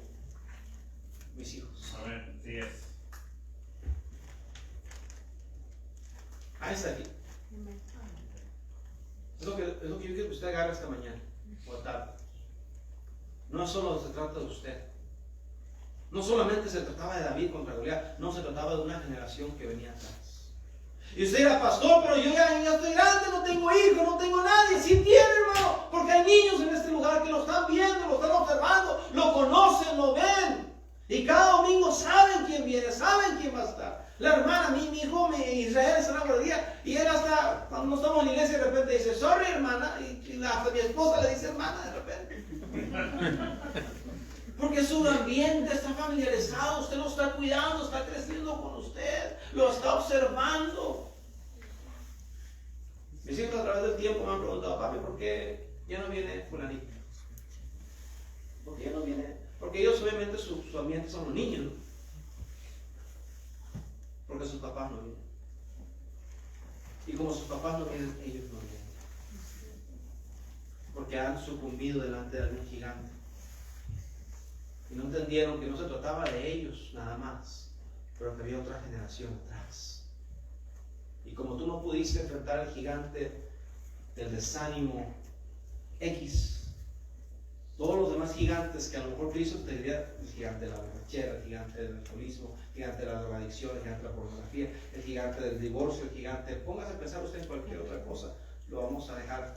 Mis hijos. Amén. Sí es. Ahí está aquí. Es lo que yo quiero que usted agarre esta mañana o tarde. No solo se trata de usted. No solamente se trataba de David contra Goliat, no se trataba de una generación que venía atrás. Y usted dirá, pastor, pero yo ya estoy grande, no tengo hijos, no tengo nadie. Sí tiene, hermano, porque hay niños en este lugar que lo están viendo, lo están observando, lo conocen, lo ven. Y cada domingo saben quién viene, saben quién va a estar. La hermana, mi hijo Israel está en la guardería, y él hasta, cuando no estamos en la iglesia, de repente dice, sorry, hermana, y hasta mi esposa le dice, hermana, de repente. Porque su ambiente está familiarizado, usted lo está cuidando, está creciendo con usted, lo está observando. Mis hijos a través del tiempo me han preguntado, papi, ¿por qué ya no viene fulanito? ¿Por qué ya no viene? Porque ellos obviamente su ambiente son los niños, ¿no? Porque sus papás no vienen. Y como sus papás no vienen, ellos no vienen. Porque han sucumbido delante de algún gigante. Y no entendieron que no se trataba de ellos nada más, pero que había otra generación atrás. Y como tú no pudiste enfrentar al gigante del desánimo X, todos los demás gigantes que a lo mejor Cristo te diría, el gigante de la borrachera, el gigante del alcoholismo, el gigante de la drogadicción, el gigante de la pornografía, el gigante del divorcio, el gigante, póngase a pensar usted en cualquier otra cosa, lo vamos a dejar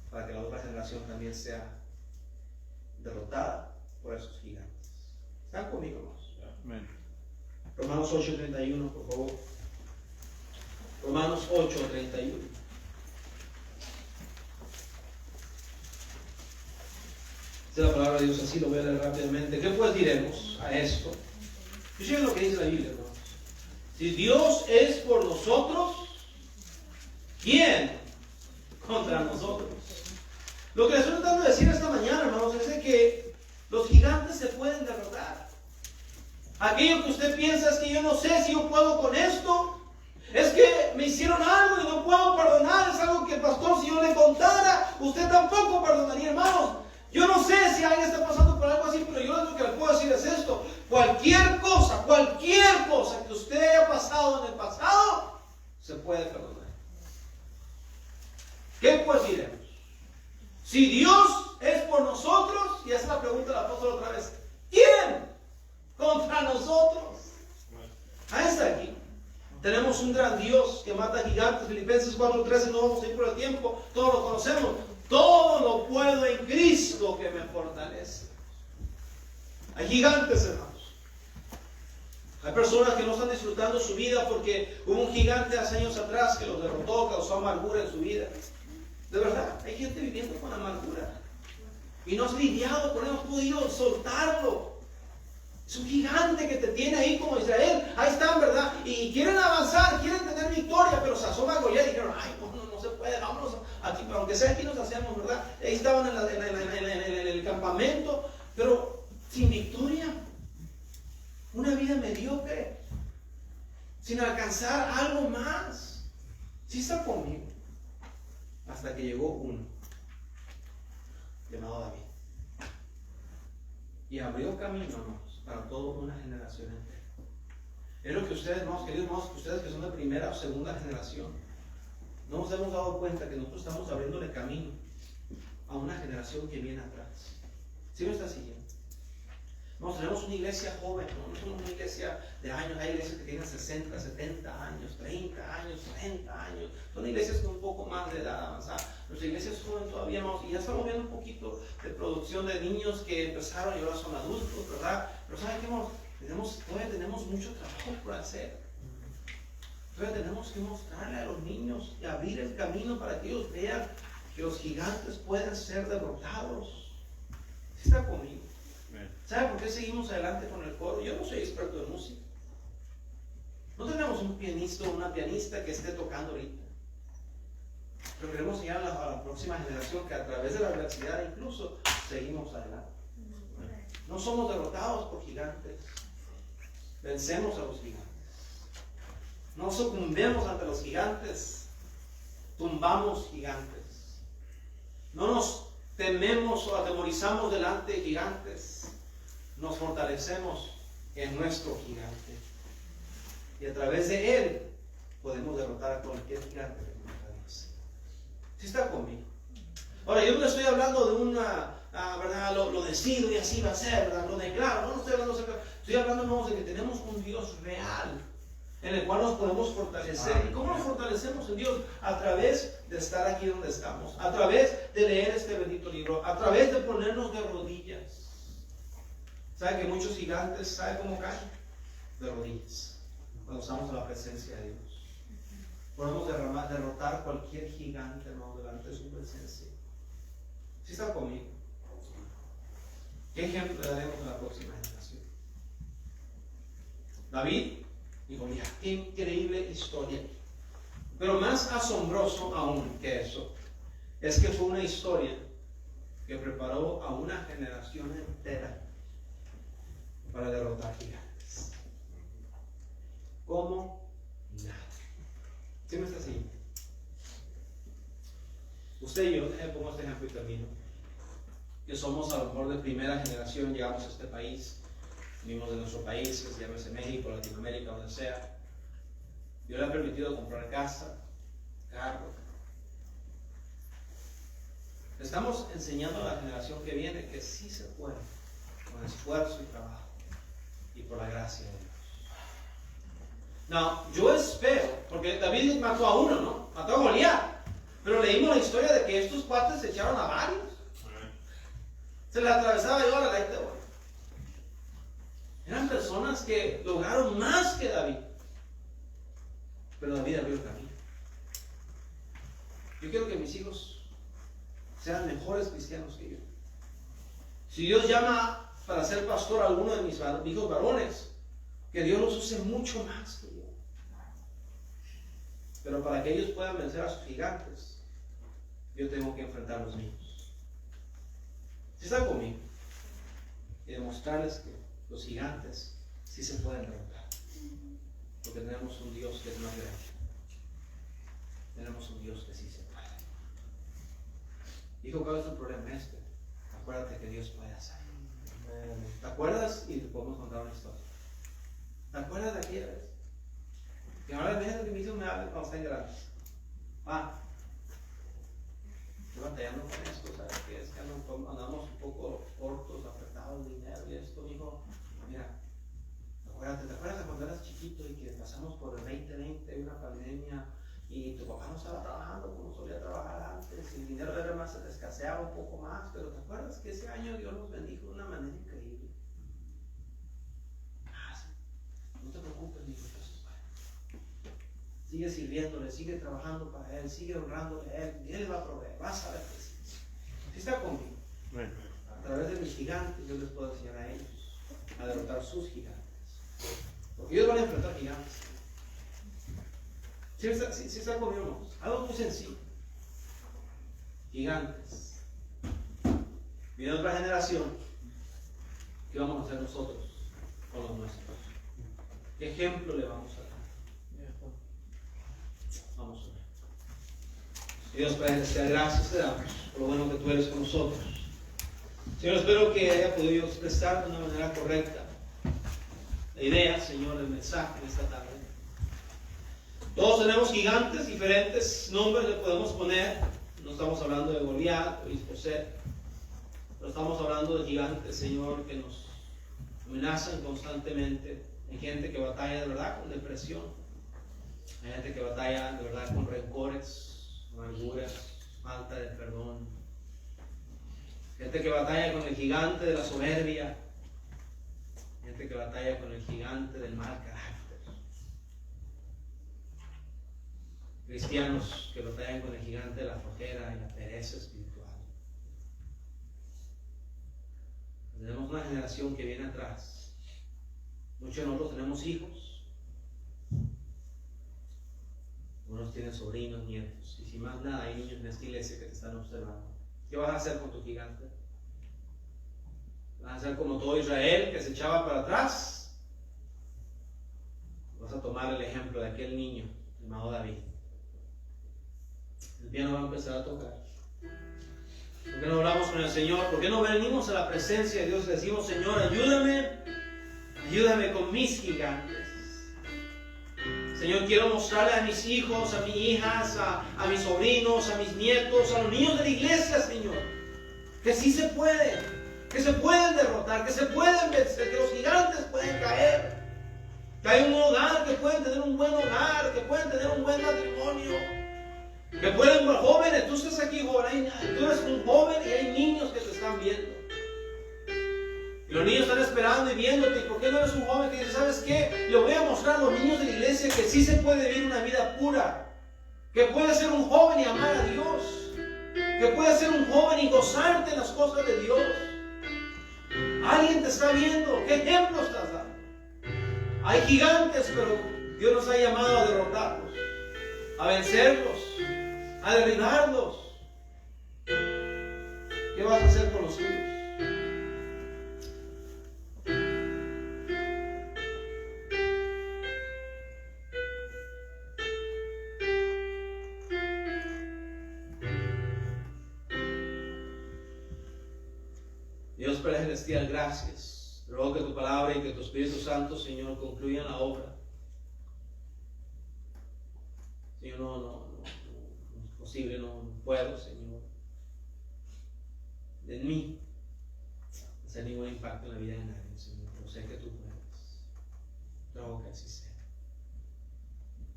para que la otra generación también sea derrotada por esos gigantes. ¿Están conmigo, hermanos? Amén. Romanos 8:31, por favor. Romanos 8:31. Esta es la palabra de Dios, así lo voy a leer rápidamente. ¿Qué pues diremos a esto? Yo sé lo que dice la Biblia, hermanos. Si Dios es por nosotros, ¿quién contra nosotros? Lo que les estoy tratando de decir esta mañana, hermanos, es de que los gigantes se pueden derrotar. Aquello que usted piensa es que yo no sé si yo puedo con esto, es que me hicieron algo y no puedo perdonar, es algo que el pastor, si yo le contara, usted tampoco perdonaría, hermanos. Yo no sé si alguien está pasando por algo así, pero yo lo que le puedo decir es esto: cualquier cosa que usted haya pasado en el pasado, se puede perdonar. ¿Qué pues diremos? Si Dios es por nosotros, y esa es la pregunta del apóstol otra vez, ¿quién contra nosotros? Ahí está aquí. Tenemos un gran Dios que mata gigantes. Filipenses 4:13, no vamos a ir por el tiempo, todos lo conocemos. Todo lo puedo en Cristo que me fortalece. Hay gigantes, hermanos. Hay personas que no están disfrutando su vida porque hubo un gigante hace años atrás que los derrotó, causó amargura en su vida. De verdad, hay gente viviendo con amargura y no has lidiado con él, no has podido soltarlo. Es un gigante que te tiene ahí como Israel. Ahí están, ¿verdad? Y quieren avanzar, quieren tener victoria, pero se asoma Goliat y dijeron: ay, no se puede, vámonos aquí, pero aunque sea aquí nos hacemos, ¿verdad? Ahí estaban en el campamento, pero sin victoria. Una vida mediocre, sin alcanzar algo más. Sí está conmigo. Hasta que llegó uno llamado David y abrió camino, hermanos, para toda una generación entera. Es lo que ustedes, hermanos, queridos hermanos, ustedes que son de primera o segunda generación, no nos hemos dado cuenta que nosotros estamos abriéndole camino a una generación que viene atrás. ¿Sí me está siguiendo? Nos tenemos una iglesia joven, no somos una iglesia de años. Hay iglesias que tienen 60, 70 años, 30 años, 40 años. Son iglesias con un poco más de edad avanzada. Nuestra iglesia es joven todavía, y ya estamos viendo un poquito de producción de niños que empezaron y ahora son adultos, ¿verdad? Pero ¿saben qué? Todavía tenemos mucho trabajo por hacer. Todavía tenemos que mostrarle a los niños y abrir el camino para que ellos vean que los gigantes pueden ser derrotados. ¿Sí está conmigo? ¿Sabe por qué seguimos adelante con el coro? Yo no soy experto en música. No tenemos un pianista o una pianista que esté tocando ahorita. Pero queremos enseñar a la próxima generación que a través de la adversidad incluso seguimos adelante. No somos derrotados por gigantes. Vencemos a los gigantes. No sucumbimos ante los gigantes. Tumbamos gigantes. No nos tememos o atemorizamos delante de gigantes. Nos fortalecemos en nuestro gigante. Y a través de él podemos derrotar a cualquier gigante que encontremos. ¿Sí está conmigo? Ahora, yo no le estoy hablando de una, ¿verdad? Lo decido y así va a ser, ¿verdad? Lo declaro. No estoy hablando de eso. Estoy hablando, hermanos, de que tenemos un Dios real en el cual nos podemos fortalecer. ¿Y cómo nos fortalecemos en Dios? A través de estar aquí donde estamos, a través de leer este bendito libro, a través de ponernos de rodillas. ¿Sabe que muchos gigantes, sabe cómo caen? De rodillas, cuando estamos en la presencia de Dios. Podemos derrotar cualquier gigante, hermano, delante de su presencia. ¿Sí está conmigo? ¿Qué ejemplo le daremos a la próxima generación? David y Goliat. Qué increíble historia. Pero más asombroso aún que eso, es que fue una historia que preparó a una generación entera para derrotar gigantes. ¿Cómo? Nada. ¿Sí me está siguiendo? Usted y yo, pongo este ejemplo y termino. que somos a lo mejor de primera generación, llegamos a este país, venimos de nuestro país, que se llama México, Latinoamérica, donde sea. Dios le ha permitido comprar casa, carro. Estamos enseñando a la generación que viene que sí se puede, con esfuerzo y trabajo, y por la gracia de Dios. No, yo espero, porque David mató a uno, ¿no? Mató a Goliat. Pero leímos la historia de que estos cuates se echaron a varios. Se les atravesaba y ahora ahí te voy. Eran personas que lograron más que David. Pero David abrió el camino. Yo quiero que mis hijos sean mejores cristianos que yo. Si Dios llama para ser pastor a alguno de mis hijos varones, que Dios los use mucho más que yo. Pero para que ellos puedan vencer a sus gigantes, yo tengo que enfrentar a los míos. Si están conmigo, y demostrarles que los gigantes sí se pueden derrotar. Porque tenemos un Dios que es más grande. Tenemos un Dios que sí se puede. Hijo, ¿cuál es el problema este? Acuérdate que Dios puede hacer. ¿Te acuerdas? Y te podemos contar una historia. ¿Te acuerdas de aquella vez? Y ahora deja que mis hijos me hablen cuando estén grandes. Estoy batallando con esto, ¿sabes qué? Es que andamos un poco cortos, apretados de dinero y esto, hijo. Mira, ¿te acuerdas de cuando eras chiquito y que pasamos por el 2020, una pandemia, y tu papá no estaba trabajando como solía trabajar antes, y el dinero era más, escaseaba un poco más, pero ¿te acuerdas que ese año Dios nos bendijo de una manera increíble? Sí. No te preocupes, hijo, Dios es bueno. Sigue sirviéndole, sigue trabajando para Él, sigue honrándole a Él, y Él va a proveer, vas a ver que sí. Si está conmigo, a través de mis gigantes, yo les puedo enseñar a ellos a derrotar sus gigantes. Porque ellos van a enfrentar gigantes. Si está conmigo, hermanos, algo muy sencillo. Gigantes. Viene otra generación. ¿Qué vamos a hacer nosotros con los nuestros? ¿Qué ejemplo le vamos a dar? Vamos a ver. Dios, Padre, te gracias, te damos por lo bueno que tú eres con nosotros. Señor, espero que haya podido expresar de una manera correcta la idea, Señor, del mensaje de esta tarde. Todos tenemos gigantes, diferentes nombres le podemos poner. No estamos hablando de Goliat o Isboset, pero estamos hablando de gigantes, Señor, que nos amenazan constantemente. Hay gente que batalla de verdad con depresión. Hay gente que batalla de verdad con rencores, amarguras, falta de perdón. Gente que batalla con el gigante de la soberbia. Gente que batalla con el gigante del mal carácter. Cristianos que batallan con el gigante de la flojera y la pereza espiritual. Tenemos una generación que viene atrás. Muchos de nosotros tenemos hijos. Algunos tienen sobrinos, nietos. Y si más nada, hay niños en esta iglesia que te están observando. ¿Qué vas a hacer con tu gigante? ¿Vas a hacer como todo Israel que se echaba para atrás? Vas a tomar el ejemplo de aquel niño llamado David. El piano va a empezar a tocar. ¿Por qué no hablamos con el Señor? ¿Por qué no venimos a la presencia de Dios y decimos, Señor, ayúdame con mis gigantes? Señor, quiero mostrarle a mis hijos, a mis hijas, a mis sobrinos, a mis nietos, a los niños de la iglesia, Señor, que sí se puede, que se pueden derrotar, que se pueden vencer, que los gigantes pueden caer, que hay un hogar, que pueden tener un buen hogar, que pueden tener un buen matrimonio, que pueden, jóvenes, tú estás aquí, joven, tú eres un joven y hay niños que te están viendo. Y los niños están esperando y viéndote. ¿Y por qué no eres un joven que dice, ¿sabes qué? Le voy a mostrar a los niños de la iglesia que sí se puede vivir una vida pura, que puede ser un joven y amar a Dios, que puede ser un joven y gozarte en las cosas de Dios. Alguien te está viendo. ¿Qué ejemplo estás dando? Hay gigantes, pero Dios nos ha llamado a derrotarlos, a vencerlos, a derribarlos. ¿Qué vas a hacer con los tuyos? Dios Padre Celestial, gracias. Ruego que tu palabra y que tu Espíritu Santo, Señor, concluyan la obra. Señor, no es posible, no puedo, Señor, en mí hacer ningún impacto en la vida de nadie, Señor, pero sé que tú puedes. Ruego que así sea.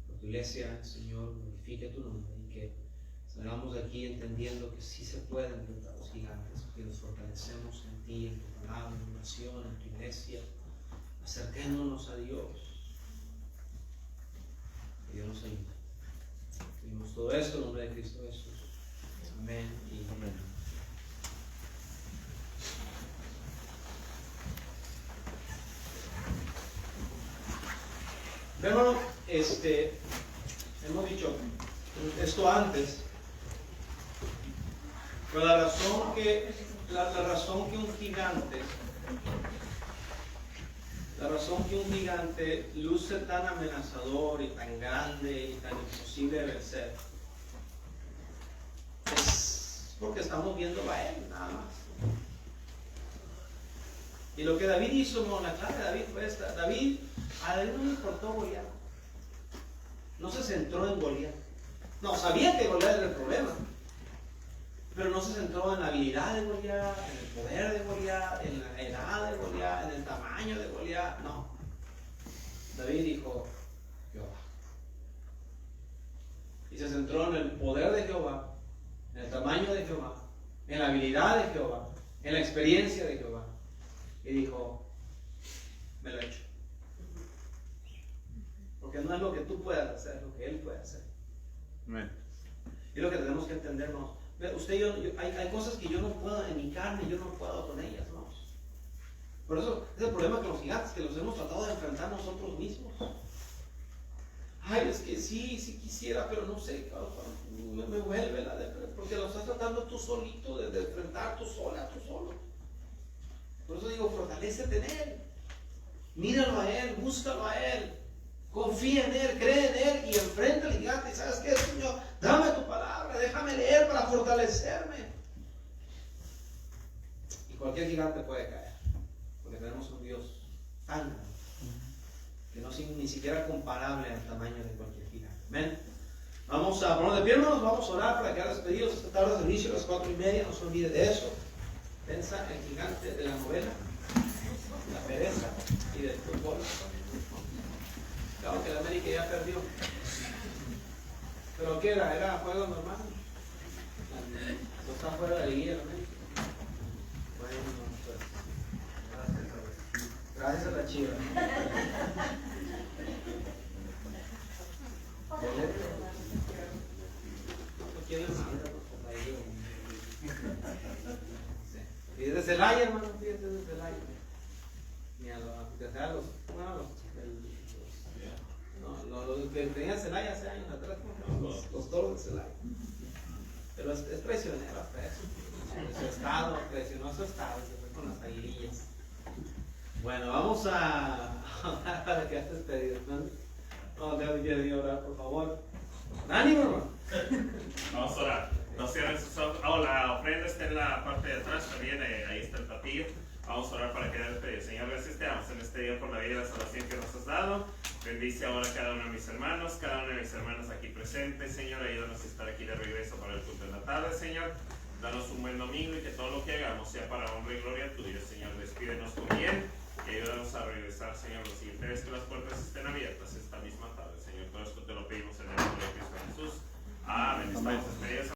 Por tu iglesia, Señor, glorifique tu nombre y que salgamos de aquí entendiendo que sí se pueden enfrentar los gigantes, que nos fortalecemos en ti, en tu palabra, en tu oración, en tu iglesia, acerquémonos a Dios. Que Dios nos ayude. Pedimos todo esto en nombre de Cristo Jesús. Amén y amén. Hermano, hemos dicho esto antes, pero la razón que un gigante luce tan amenazador y tan grande y tan imposible de vencer es porque estamos viendo a él, nada más. Y lo que David hizo, no, la clave de David fue esta. A David no le importó Goliat. No se centró en Goliat. No, sabía que Goliat era el problema, pero no se centró en la habilidad de Goliat, en el poder de Goliat, en la edad de Goliat, en el tamaño de Goliat. No. David dijo, Jehová. Y se centró en el poder de Jehová, en el tamaño de Jehová, en la habilidad de Jehová, en la experiencia de Jehová. Y dijo, me lo he hecho. Porque no es lo que tú puedas hacer, es lo que Él puede hacer. Amén. Y lo que tenemos que entendernos. Usted y yo, hay cosas que yo no puedo en mi carne, yo no puedo con ellas, ¿no? Por eso es el problema con los gigantes, que los hemos tratado de enfrentar nosotros mismos. Ay, es que sí quisiera, pero no sé, me vuelve la depresión, porque lo estás tratando tú solito, de enfrentar tú sola, tú solo. Por eso digo, fortalécete en Él, míralo a Él, búscalo a Él, confía en Él, cree en Él y enfrenta al gigante. ¿Y sabes qué, Señor? Dame tu palabra, déjame leer para fortalecerme. Y cualquier gigante puede caer, porque tenemos un Dios tan grande que no es ni siquiera comparable al tamaño de cualquier gigante. Amén. Vamos a ponernos de pie, hermanos, vamos a orar para quedar despedidos esta tarde de servicio a las 4:30. No se olvide de eso. Pensa en el gigante de la novela, la pereza y del fútbol. Claro que la América ya perdió. ¿Pero qué era? ¿Era juego normal? ¿No está fuera de la liguilla la América? Bueno, pues gracias a la Chiva. No quiero y desde Celaya, hermano, fíjate, desde Celaya. Ni a los que tenían Celaya hace años atrás, los toros de Celaya. Pero es traicionero hasta eso. Su estado, traicionó su estado, se fue con las aguilillas. Bueno, vamos a orar para que estés pedido, ¿no? No, te orar, por favor. ¡Ánimo, hermano! Vamos a orar. No cierren sus ojos. Oh, la ofrenda está en la parte de atrás también, ahí está el platillo. Vamos a orar para quedar despedidos. Señor, gracias te damos en este día por la vida y la salvación que nos has dado. Bendice ahora a cada uno de mis hermanos, cada una de mis hermanas aquí presentes. Señor, ayúdanos a estar aquí de regreso para el culto de la tarde, Señor. Danos un buen domingo y que todo lo que hagamos sea para honra y gloria tuya, Señor. Despídenos con bien y ayúdanos a regresar, Señor, la siguiente vez que las puertas estén abiertas esta misma tarde, Señor. Todo esto te lo pedimos en el nombre de Cristo Jesús. Amén.